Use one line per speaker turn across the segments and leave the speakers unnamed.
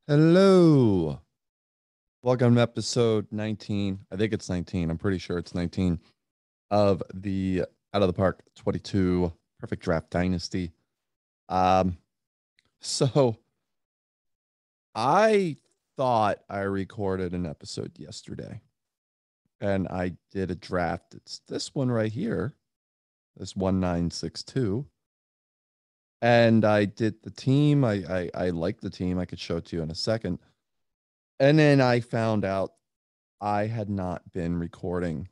Hello. Welcome to episode 19. I think it's 19. I'm pretty sure it's 19 of the Out of the Park 22 Perfect Draft Dynasty. Um, so I thought I recorded an episode yesterday and I did a draft. It's this one right here, this 1962. And I did the team. I like the team. I could show it to you in a second. And then I found out I had not been recording.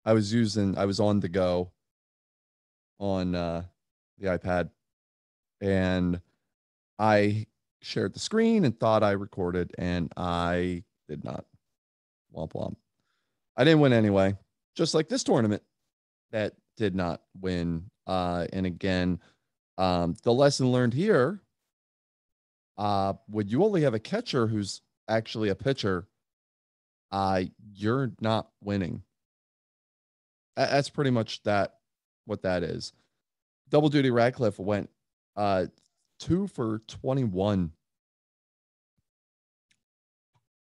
I was on the go on the iPad, and I shared the screen and thought I recorded, and I did not. Womp womp. I didn't win anyway, just like this tournament that did not win. And again, the lesson learned here, when you only have a catcher who's actually a pitcher, you're not winning. That's pretty much what that is. Double Duty Radcliffe went uh 2 for 21.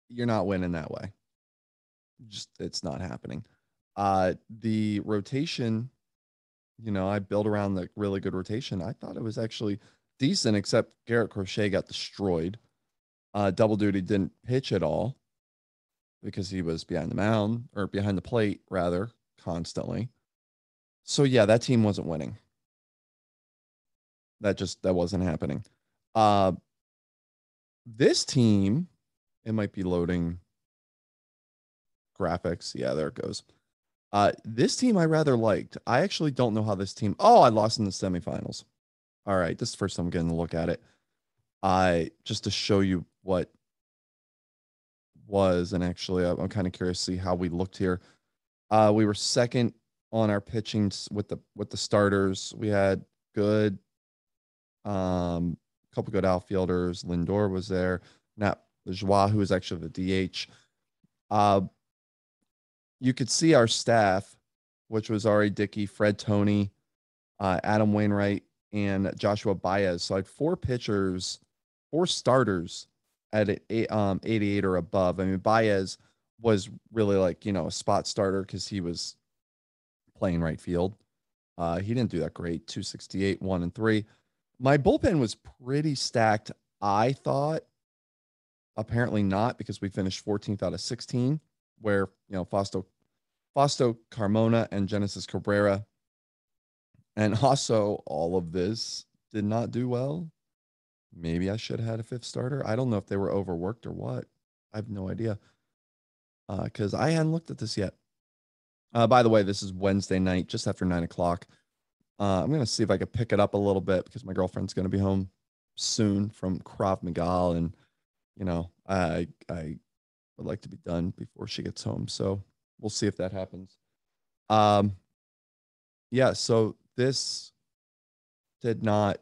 You're not winning that way. Just it's not happening. The rotation, I built around the really good rotation. I thought it was actually decent, except Garrett Crochet got destroyed. Double Duty didn't pitch at all because he was behind the mound, or behind the plate rather, constantly. So yeah, that team wasn't winning. That wasn't happening. Uh this team, it might be loading graphics. Yeah, there it goes. This team I rather liked. I actually don't know how this team. Oh, I lost in the semifinals. All right, this is the first time I'm getting a look at it. I just to show you what was, and actually, I'm kind of curious to see how we looked here. We were second on our pitching with the starters. We had good, couple good outfielders. Lindor was there. Nat Joie, who was actually the DH. Uh, you could see our staff, which was Ari Dickey, Fred Tony, Adam Wainwright, and Joshua Baez. So I had four pitchers, four starters at 88 or above. I mean, Baez was really like, a spot starter because he was playing right field. He didn't do that great. 268, 1 and 3. My bullpen was pretty stacked, I thought. Apparently not, because we finished 14th out of 16, where, Fausto Carmona and Genesis Cabrera. And also, all of this did not do well. Maybe I should have had a fifth starter. I don't know if they were overworked or what. I have no idea, because I hadn't looked at this yet. By the way, this is Wednesday night, just after 9 o'clock. I'm going to see if I can pick it up a little bit because my girlfriend's going to be home soon from Krav Maga. And, I would like to be done before she gets home. So we'll see if that happens. Um, yeah, so this did not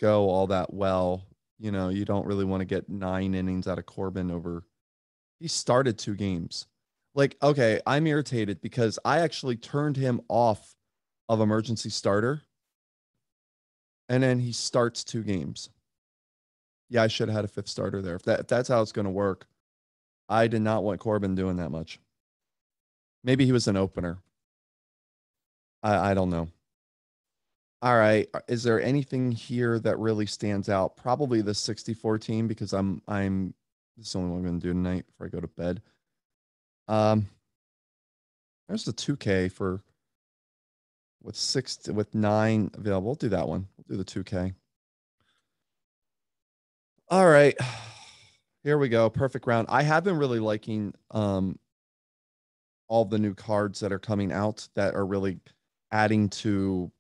go all that well. You don't really want to get 9 innings out of Corbin over. He started 2 games. Like, okay, I'm irritated because I actually turned him off of emergency starter, and then he starts 2 games. Yeah, I should have had a fifth starter there. If that's how it's going to work, I did not want Corbin doing that much. Maybe he was an opener. I don't know. All right. Is there anything here that really stands out? Probably the 64 team, because I'm this is the only one I'm gonna do tonight before I go to bed. Um there's the 2K for with 9 available. We'll do that one. We'll do the 2K. All right. Here we go. Perfect round. I have been really liking all the new cards that are coming out that are really adding to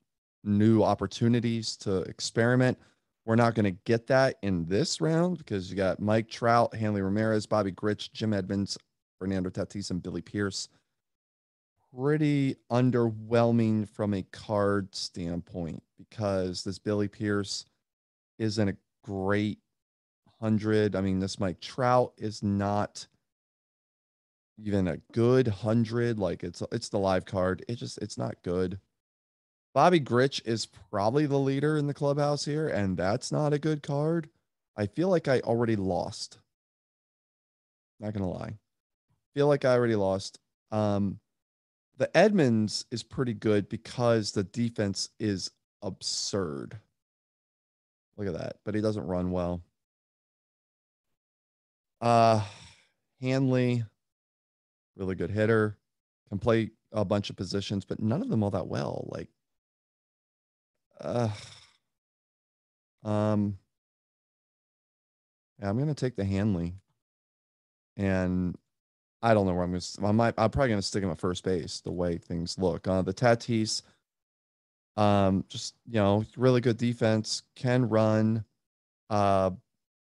new opportunities to experiment. We're not going to get that in this round because you got Mike Trout, Hanley Ramirez, Bobby Grich, Jim Edmonds, Fernando Tatis, and Billy Pierce. Pretty underwhelming from a card standpoint because this Billy Pierce isn't a great 100. I mean, this Mike Trout is not even a good 100. Like it's the live card. It's not good. Bobby Grich is probably the leader in the clubhouse here, and that's not a good card. I feel like I already lost. Not gonna lie. Feel like I already lost. Um, the Edmonds is pretty good because the defense is absurd. Look at that. But he doesn't run well. Uh Hanley, really good hitter, can play a bunch of positions, but none of them all that well. Like, uh, um, yeah, I'm gonna take the Hanley, and I don't know where I'm probably gonna stick him at first base. The way things look, the Tatis, just really good defense, can run. Uh,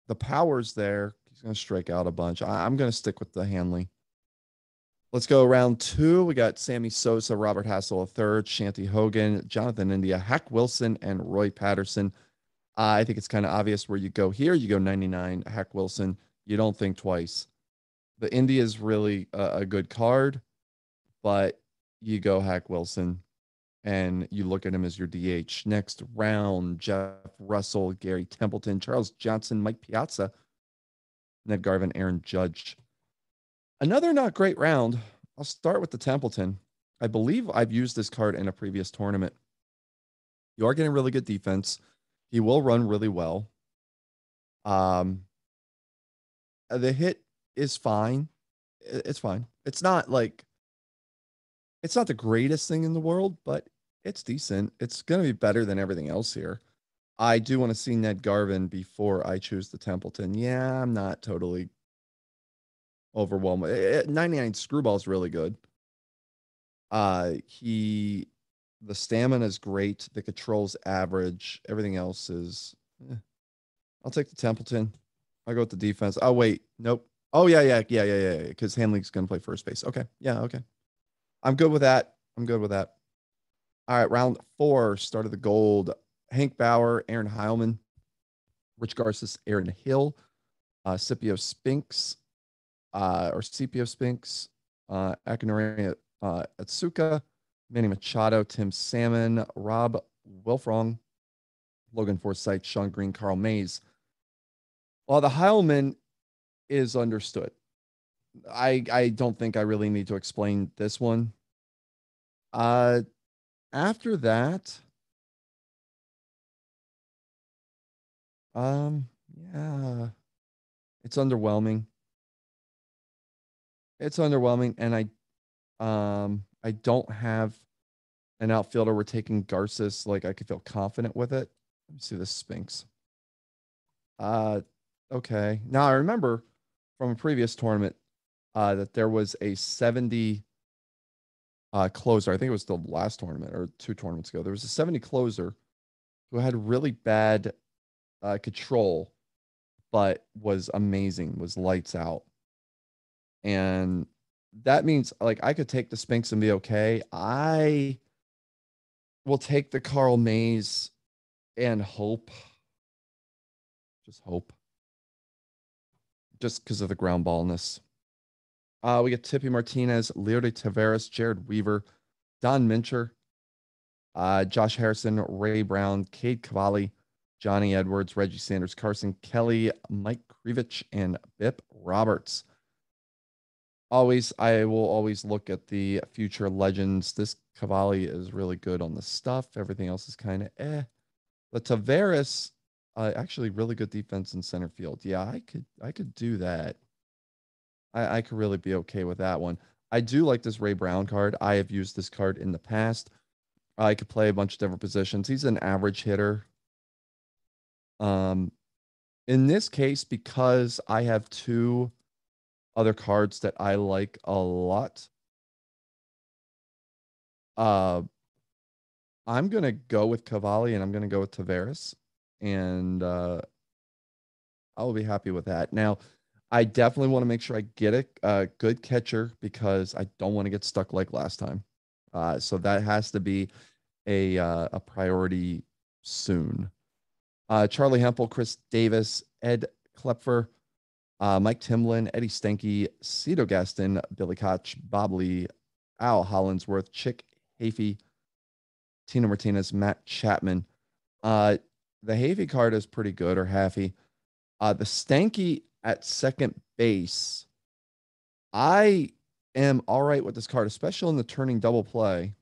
the power's there. He's gonna strike out a bunch. I'm gonna stick with the Hanley. Let's go round two. We got Sammy Sosa, Robert Hassel III, Shanty Hogan, Jonathan India, Hack Wilson, and Roy Patterson. I think it's kind of obvious where you go here. You go 99, Hack Wilson. You don't think twice. The India is really a good card, but you go Hack Wilson and you look at him as your DH. Next round, Jeff Russell, Gary Templeton, Charles Johnson, Mike Piazza, Ned Garvin, Aaron Judge. Another not great round. I'll start with the Templeton. I believe I've used this card in a previous tournament. You are getting really good defense. He will run really well. The hit is fine. It's fine. It's not the greatest thing in the world, but it's decent. It's going to be better than everything else here. I do want to see Ned Garvin before I choose the Templeton. Yeah, I'm not totally overwhelmed. 99 Screwball is really good. He the stamina is great. The control's average. Everything else is. I'll take the Templeton. I'll go with the defense. Oh wait, nope. Oh yeah. Because Hanley's gonna play first base. Okay, yeah, okay. I'm good with that. I'm good with that. All right, round four, start of the gold. Hank Bauer, Aaron Heilman, Rich Garces, Aaron Hill, Scipio Spinks, or Scipio Spinks, Akinori Atsuka, Manny Machado, Tim Salmon, Rob Wilfrong, Logan Forsythe, Sean Green, Carl Mays. Well, the Heilman is understood. I don't think I really need to explain this one. Uh, After that, yeah, it's underwhelming. It's underwhelming, and I don't have an outfielder. We're taking Garces. Like I could feel confident with it. Let me see this Spinks. Uh, okay. Now I remember from a previous tournament that there was a 70 closer. I think it was the last tournament or two tournaments ago. There was a 70 closer who had really bad control, but was amazing, was lights out. And that means like I could take the Spinks and be okay. I will take the Carl Mays and hope, just hope, just because of the ground ballness. We get Tippy Martinez, Leody Taveras, Jared Weaver, Don Mincher, Josh Harrison, Ray Brown, Cade Cavalli, Johnny Edwards, Reggie Sanders, Carson Kelly, Mike Krivich, and Bip Roberts. I will always look at the future legends. This Cavalli is really good on the stuff. Everything else is kind of eh. But Taveras, actually really good defense in center field. Yeah, I could do that. I could really be okay with that one. I do like this Ray Brown card. I have used this card in the past. I could play a bunch of different positions. He's an average hitter. Um, in this case, because I have two other cards that I like a lot, uh, I'm gonna go with Cavalli and I'm gonna go with Taveras, and I will be happy with that. Now, I definitely want to make sure I get a good catcher because I don't want to get stuck like last time. So that has to be a priority soon. Charlie Hempel, Chris Davis, Ed Klepfer, Mike Timlin, Eddie Stenke, Cito Gaston, Billy Koch, Bob Lee, Al Hollinsworth, Chick Hafey, Tina Martinez, Matt Chapman. Uh, the Havey card is pretty good, or Haffy. The Stanky at second base. I am all right with this card, especially in the turning double play.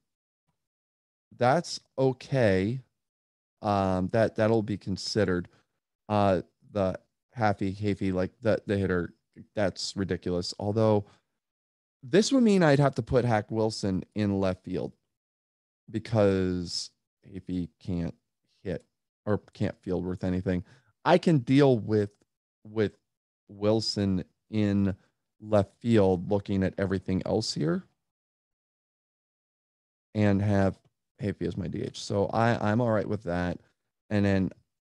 That's okay. That'll be considered. Uh, the Hafey, like the hitter, that's ridiculous. Although this would mean I'd have to put Hack Wilson in left field because Hafey can't hit or can't field worth anything. I can deal with Wilson in left field looking at everything else here and have Hafey as my DH. So I'm all right with that. And then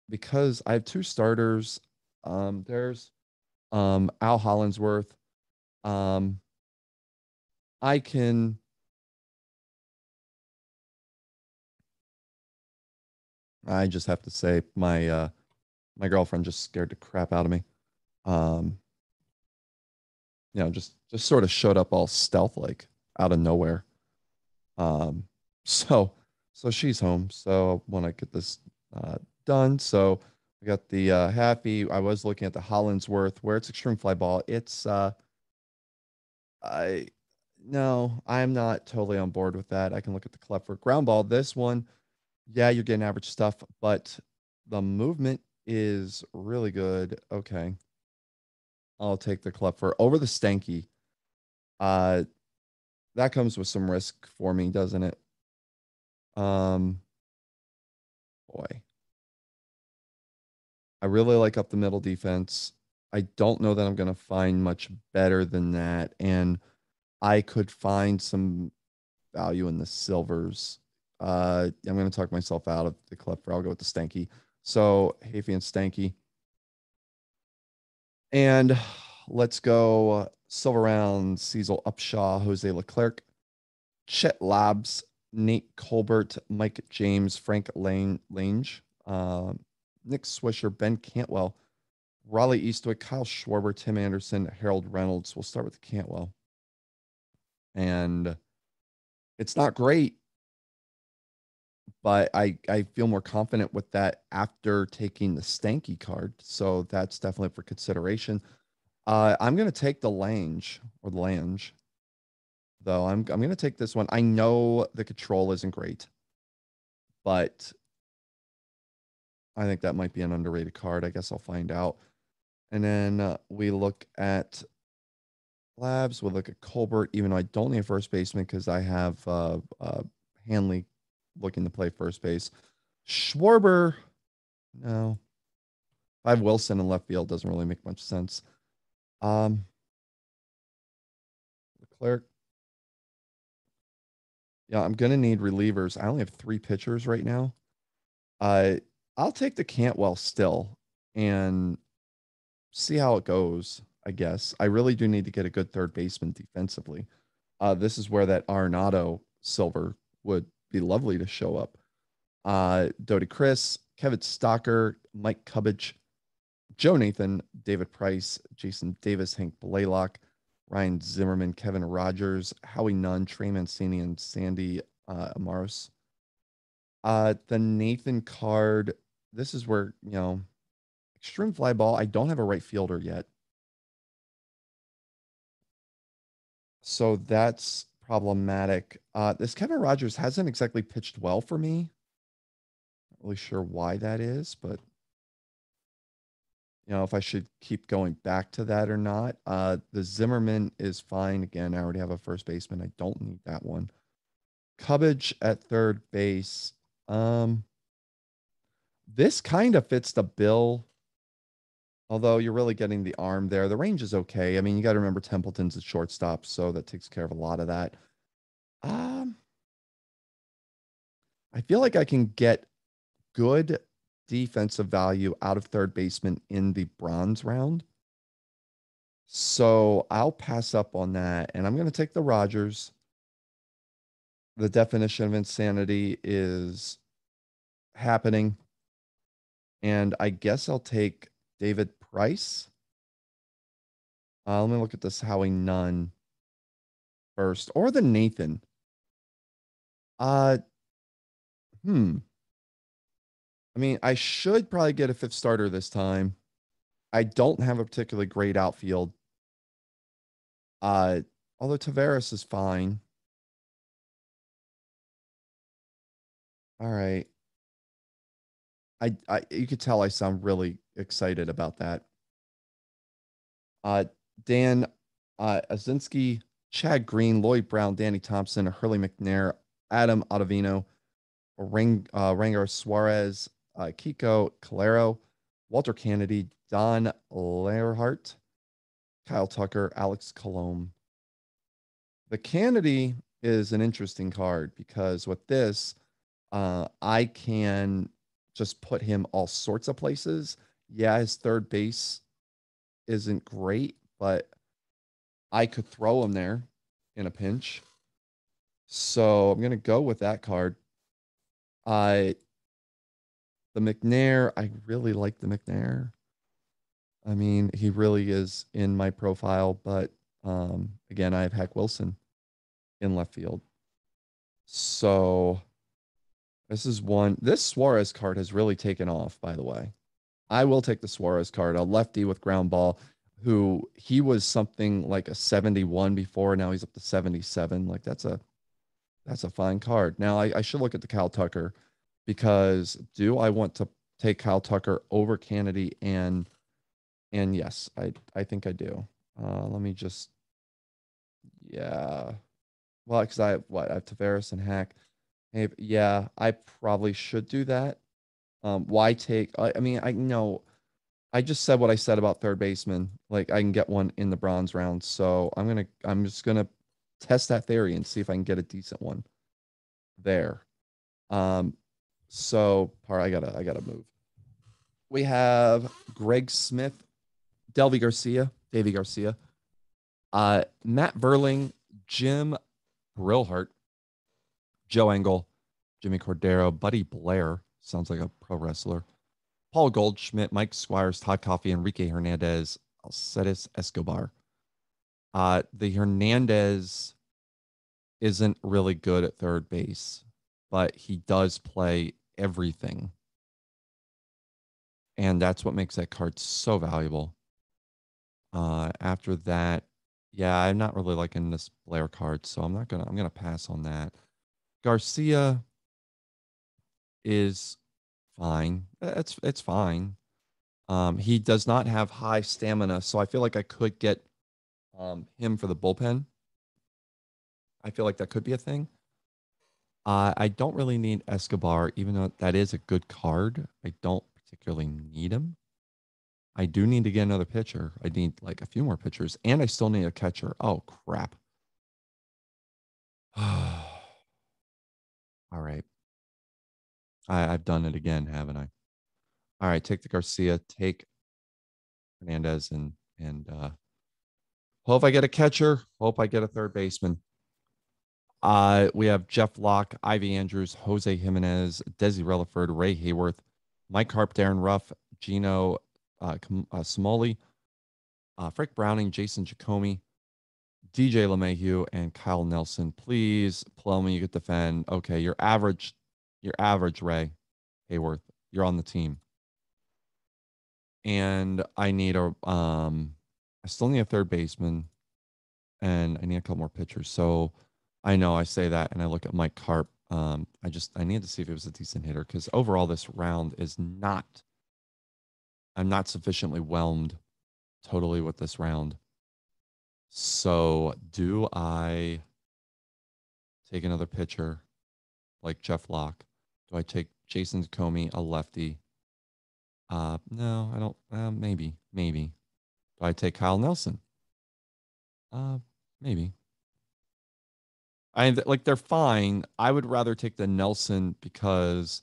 because I have two starters, there's Al Hollinsworth. Um, I can I just have to say my girlfriend just scared the crap out of me. Um, just sort of showed up all stealth like out of nowhere. Um, so so she's home. So when I get this done, so we got the Happy. I was looking at the Hollinsworth where it's extreme fly ball. It's I no, I'm not totally on board with that. I can look at the Clef for ground ball. This one, yeah, you're getting average stuff, but the movement is really good. Okay. I'll take the Clef over the Stanky. Uh that comes with some risk for me, doesn't it? Um boy. I really like up the middle defense. I don't know that I'm going to find much better than that. And I could find some value in the silvers. I'm going to talk myself out of the Clipper. I'll go with the Stanky. So Hafey and Stanky. And let's go silver round, Cecil Upshaw, Jose Leclerc, Chet Labs, Nate Colbert, Mike James, Frank Lange, Nick Swisher, Ben Cantwell, Raleigh Eastwood, Kyle Schwarber, Tim Anderson, Harold Reynolds. We'll start with Cantwell. And it's not great, but I feel more confident with that after taking the Stanky card. So that's definitely for consideration. I'm going to take the Lange or the Lange, though. I'm going to take this one. I know the control isn't great, but I think that might be an underrated card. I guess I'll find out. And then we look at Labs. We'll look at Colbert, even though I don't need a first baseman because I have Hanley looking to play first base. Schwarber, no. I have Wilson in left field. Doesn't really make much sense. Leclerc. Yeah, I'm gonna need relievers. I only have 3 pitchers right now. I'll take the Cantwell still and see how it goes. I guess I really do need to get a good third baseman defensively. This is where that Arenado silver would be lovely to show up. Doty Chris, Kevin Stocker, Mike Cubbage, Joe Nathan, David Price, Jason Davis, Hank Blaylock, Ryan Zimmerman, Kevin Rogers, Howie Nunn, Trey Mancini, and Sandy Amaros. The Nathan card, this is where, extreme fly ball. I don't have a right fielder yet. So that's problematic. This Kevin Rogers hasn't exactly pitched well for me. Not really sure why that is, but if I should keep going back to that or not. The Zimmerman is fine. Again, I already have a first baseman. I don't need that one. Cubbage at third base. This kind of fits the bill, although you're really getting the arm there. The range is okay. I mean, you got to remember Templeton's at shortstop, so that takes care of a lot of that. I feel like I can get good defensive value out of third baseman in the bronze round. So I'll pass up on that. And I'm going to take the Rogers. The definition of insanity is happening. And I guess I'll take David Price. Let me look at this Howie Nunn first, or the Nathan. I mean, I should probably get a 5th starter this time. I don't have a particularly great outfield. Uh, Although Tavares is fine. All right. You could tell I sound really excited about that. Uh, Dan Azinski, Chad Green, Lloyd Brown, Danny Thompson, Hurley McNair, Adam Ottavino, Rangar Suarez, Kiko Calero, Walter Kennedy, Don Learhart, Kyle Tucker, Alex Colomb. The Kennedy is an interesting card because with this, I can just put him all sorts of places. Yeah, his third base isn't great, but I could throw him there in a pinch. So I'm gonna go with that card. I the McNair, I really like the McNair. I mean, he really is in my profile, but again, I have Hack Wilson in left field. So this is one. This Suarez card has really taken off, by the way. I will take the Suarez card, a lefty with ground ball, who he was something like a 71 before. Now he's up to 77. Like that's a fine card. Now I should look at the Kyle Tucker because do I want to take Kyle Tucker over Kennedy and yes, I think I do. Let me just yeah. Well, because I have Tavares and Hack. Hey, yeah, I probably should do that. Why take? I mean, I know I just said what I said about third baseman. Like I can get one in the bronze round, so I'm just gonna test that theory and see if I can get a decent one there. Um, so part I gotta move. We have Greg Smith, Davy Garcia, Matt Verling, Jim Brillhart, Joe Engel, Jimmy Cordero, Buddy Blair, sounds like a pro wrestler, Paul Goldschmidt, Mike Squires, Todd Coffey, Enrique Hernandez, Alcides Escobar. The Hernandez isn't really good at third base, but he does play everything. And that's what makes that card so valuable. After that, yeah, I'm not really liking this Blair card, so I'm gonna pass on that. Garcia is fine. It's fine. He does not have high stamina, so I feel like I could get him for the bullpen. I feel like that could be a thing. I don't really need Escobar, even though that is a good card. I don't particularly need him. I do need to get another pitcher. I need like a few more pitchers, and I still need a catcher. Oh crap! All right, I've done it again, haven't I? All right, take the Garcia, take Hernandez, and hope I get a catcher. Hope I get a third baseman. We have Jeff Locke, Ivy Andrews, Jose Jimenez, Desi Relaford, Ray Hayworth, Mike Harp, Darren Ruff, Gino Smalley, Frick Browning, Jason Jacome, DJ LeMahieu, and Kyle Nelson. Please, Plumlee, you get defend. Okay, your average Ray Hayworth. You're on the team. And I still need a third baseman and I need a couple more pitchers. So I know I say that and I look at Mike Carp. I need to see if it was a decent hitter because overall this round is not, I'm not sufficiently whelmed totally with this round. So do I take another pitcher like Jeff Locke? Do I take Jason Comey, a lefty? No, I don't. Maybe. Do I take Kyle Nelson? Uh, Maybe. Like they're fine. I would rather take the Nelson because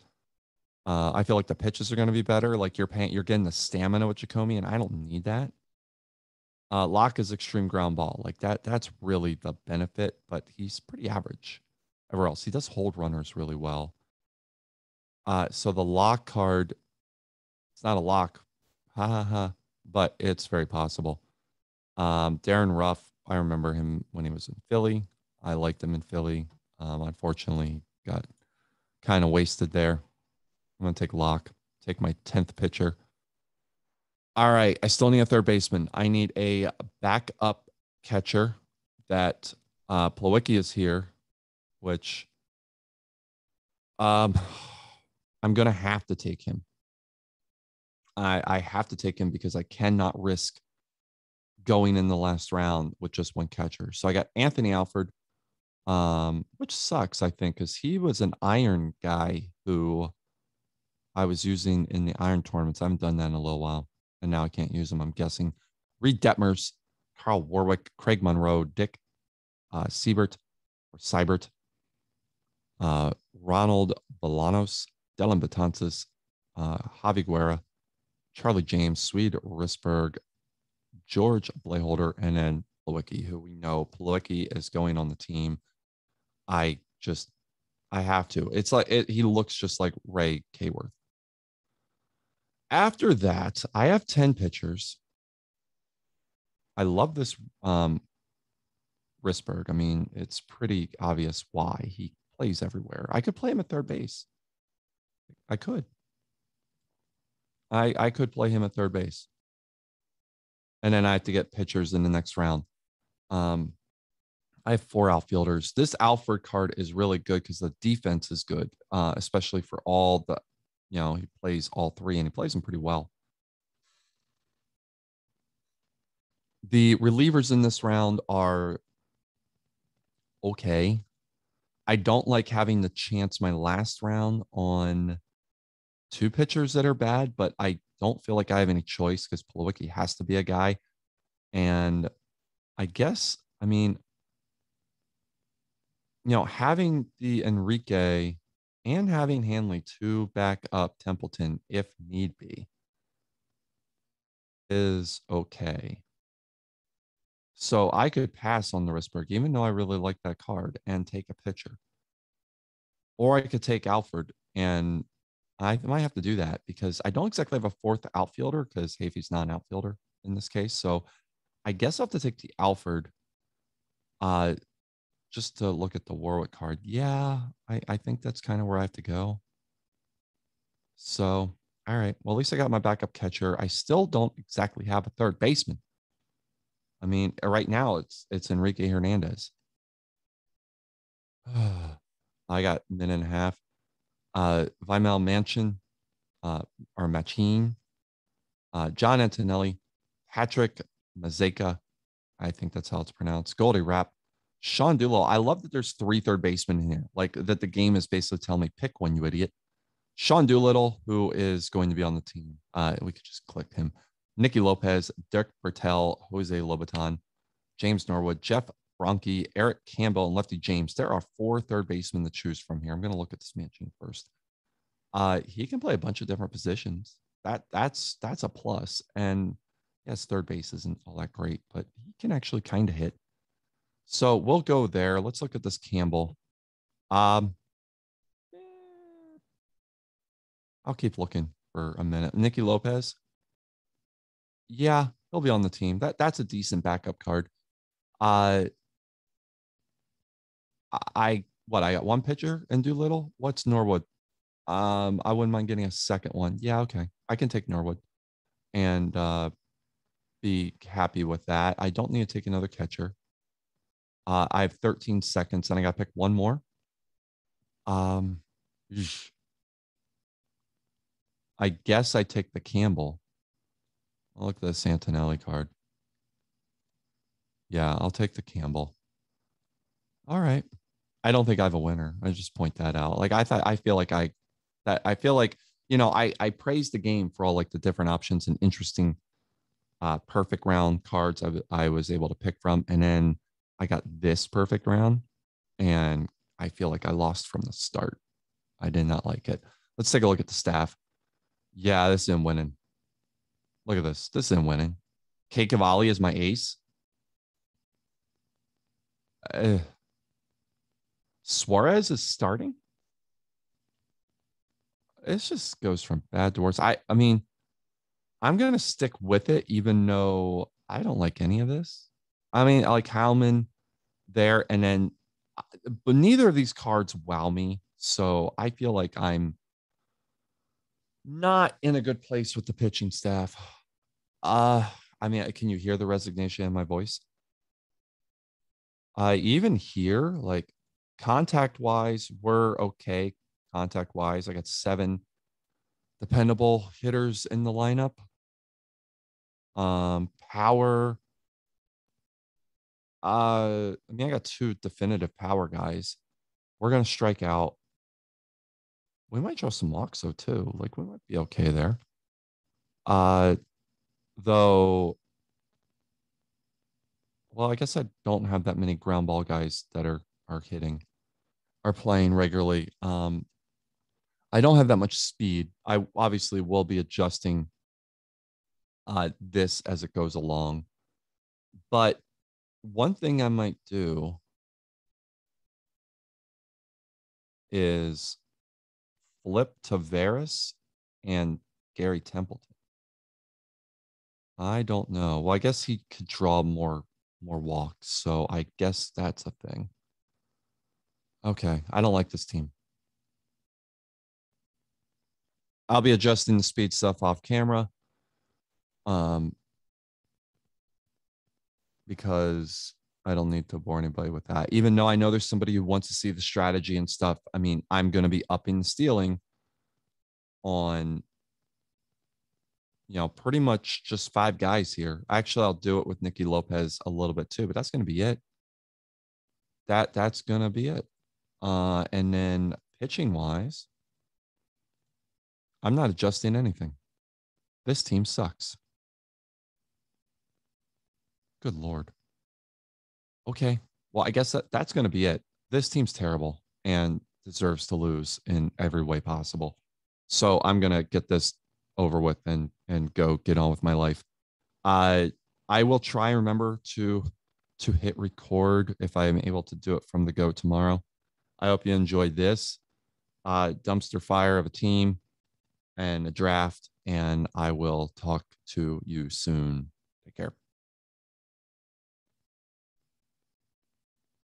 I feel like the pitches are going to be better. Like you're getting the stamina with Jacomy, and I don't need that. Locke is extreme ground ball. Like that's really the benefit, but he's pretty average. Everywhere else, he does hold runners really well. So the lock card, it's not a lock, ha ha ha, but it's very possible. Darren Ruff, I remember him when he was in Philly. I liked him in Philly. Unfortunately, got kind of wasted there. I'm gonna take Locke, take my 10th pitcher. All right. I still need a third baseman. I need a backup catcher that Plawicki is here, which um I'm gonna have to take him. I have to take him because I cannot risk going in the last round with just one catcher. So I got Anthony Alford, which sucks, I think, because he was an iron guy who I was using in the iron tournaments. I haven't done that in a little while, and now I can't use him. I'm guessing. Reed Detmers, Carl Warwick, Craig Monroe, Dick Siebert or Seibert, Ronald Bolanos, Dylan Betances, Javi Guerra, Charlie James, Swede Risberg, George Blayholder, and then Plawicki, who we know Plawicki is going on the team. I just, I have to. It's like he looks just like Ray Kayworth. After that, I have 10 pitchers. I love this Risberg. I mean, it's pretty obvious why he plays everywhere. I could play him at third base. I could. I could play him at third base. And then I have to get pitchers in the next round. Um, I have 4 outfielders. This Alford card is really good because the defense is good, especially for all the, he plays all 3 and he plays them pretty well. The relievers in this round are okay. I don't like having to chance my last round on 2 pitchers that are bad, but I don't feel like I have any choice because Plawicki has to be a guy. And I guess, I mean, having the Enrique and having Hanley to back up Templeton if need be is okay. So I could pass on the Risberg, even though I really like that card, and take a pitcher. Or I could take Alfred, and I might have to do that because I don't exactly have a 4th outfielder because Hafey's not an outfielder in this case. So I guess I'll have to take the Alfred just to look at the Warwick card. Yeah, I think that's kind of where I have to go. So, all right. Well, at least I got my backup catcher. I still don't exactly have a third baseman. I mean, right now it's Enrique Hernandez. I got a minute and a half. Vimel Manchin, or Machin, John Antonelli, Patrick Mazeka. I think that's how it's pronounced. Goldie Rapp, Sean Doolittle. I love that there's 3 third basemen in here. Like that the game is basically telling me pick one, you idiot. Sean Doolittle, who is going to be on the team. We could just click him. Nicky Lopez, Dirk Bertel, Jose Lobaton, James Norwood, Jeff Bronke, Eric Campbell, and Lefty James. There are 4 third basemen to choose from here. I'm going to look at this Manchin first. He can play a bunch of different positions. That's a plus. And yes, third base isn't all that great, but he can actually kind of hit. So we'll go there. Let's look at this Campbell. I'll keep looking for a minute. Nicky Lopez. Yeah, he'll be on the team. That's a decent backup card. I got 1 pitcher and Doolittle. What's Norwood? I wouldn't mind getting a second one. Yeah, okay. I can take Norwood and be happy with that. I don't need to take another catcher. I have 13 seconds and I got to pick one more. I guess I take the Campbell. I'll look at the Santinelli card. Yeah, I'll take the Campbell. All right. I don't think I have a winner. I just point that out. Like I feel like I praise the game for all like the different options and interesting perfect round cards I was able to pick from. And then I got this perfect round and I feel like I lost from the start. I did not like it. Let's take a look at the staff. Yeah, this isn't winning. Look at this. This isn't winning. K Cavalli is my ace. Suarez is starting. It just goes from bad to worse. I mean, I'm gonna stick with it, even though I don't like any of this. I mean, I like Heilman there, and then, but neither of these cards wow me. So I feel like I'm not in a good place with the pitching staff. I mean, can you hear the resignation in my voice? Even here, like contact wise, we're okay. Contact wise, I got 7 dependable hitters in the lineup. Power. I mean, I got 2 definitive power guys. We're gonna strike out. We might draw some walks though too. Like we might be okay there. Uh, though. Well, I guess I don't have that many ground ball guys that are hitting, are playing regularly. I don't have that much speed. I obviously will be adjusting this as it goes along. But one thing I might do is flip Tavares and Gary Templeton. I don't know. Well, I guess he could draw more walks, so I guess that's a thing. Okay, I don't like this team. I'll be adjusting the speed stuff off camera. Because I don't need to bore anybody with that. Even though I know there's somebody who wants to see the strategy and stuff. I mean, I'm going to be upping the stealing on, pretty much just 5 guys here. Actually, I'll do it with Nicky Lopez a little bit too, but that's going to be it. That's going to be it. And then pitching wise, I'm not adjusting anything. This team sucks. Good Lord. Okay. Well, I guess that's going to be it. This team's terrible and deserves to lose in every way possible. So I'm going to get this over with and go get on with my life. I I will try and remember to hit record if I am able to do it from the go tomorrow. I hope you enjoyed this dumpster fire of a team and a draft, and I will talk to you soon. Take care.